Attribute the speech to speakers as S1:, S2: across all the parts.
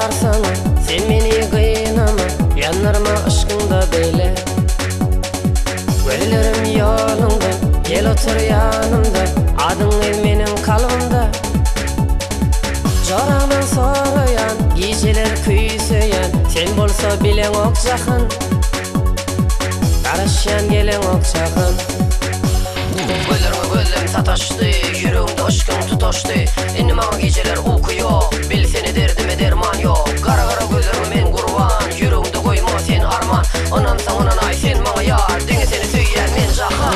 S1: barsana, sen meni kıynama, yanarma aşkında beyle. Göllerim yolunda, gel otur yanımda, adın el menin kalbimda. Jorağdan sorayan, geceler kuysayan, sen bolsa bilen ok jakın, karışan gelen ok jakın. Göllerime göllerim sataştı, yüreğimde aşkın tutaştı. Endi mağa geceler uyku yok, bil seni derdime derman yok. Kara kara göllerime men kurban, yüreğimde koyma sen arman. Onam san onan ay sen mağa yar, denge seni söyleyen men jahan.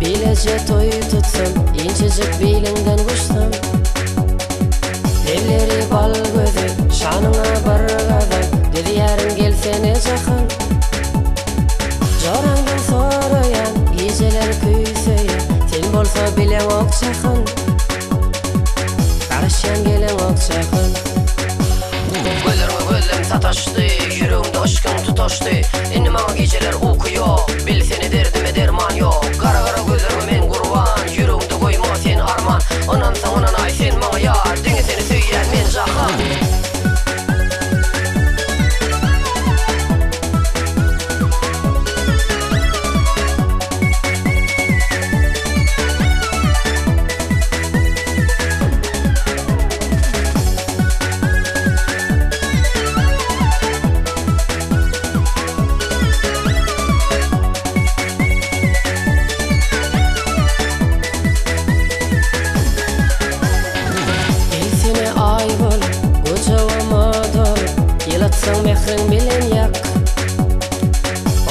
S1: Bilece toy tutsam, incecik bilinden kuşsam. Devleri bal gözü, şanına bargadan, dedi yarın gelsene jakın. Jorağdan sorayan, geceler kuysayan, sen bolsa bilen ok jakın, karışan gelen ok jakın. Göllerime göllerim sataştı, yüreğimde aşkın tutaştı. Endi mağa geceler uyku yok, bil seni derdime derman yok. Kara kara göllerime men kurban, yüreğimde koyma sen arman. Onam san onan ay sen mağa yar, denge seni söyleyen men jahan. Yılatsang mehrin bilen yak,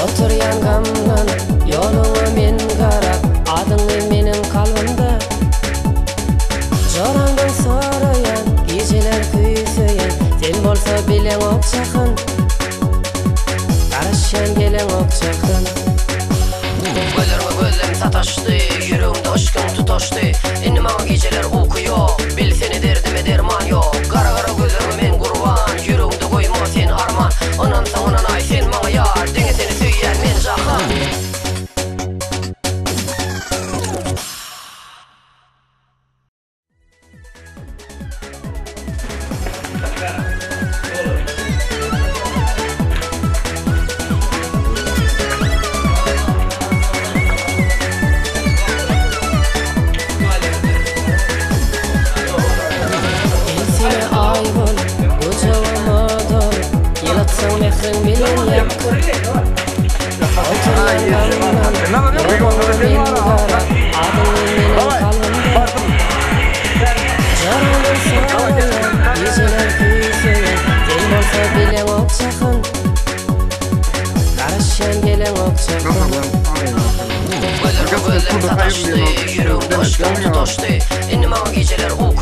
S1: otur yangamdan, yoluna men karap, adın el menin kalbimda. Jorağdan sorayan, geceler kuysayan, sen bolsa bilen ok jakın, karışan gelen ok jakın. Göllerime göllerim sataştı, yüreğimde aşkın tutaştı. Endi mağa geceler uyku yok, bil seni derdime derman yok. Kara kara göllerime men kurban, yüreğimde koyma sen arman. Onam san onan ay sen mağa yar, denge seni söyleyen men jahan. Yılatsang mehrin bilen yak, otur yangamdan, yoluna men karap, adın el menin kalbimda. Jorağdan sorayan, geceler kuysayan, sen bolsa bilen ok jakın, karışan gelen ok jakın. Göllerime göllerim sataştı, yüreğimde aşkın tutaştı. Endi mağa geceler uyku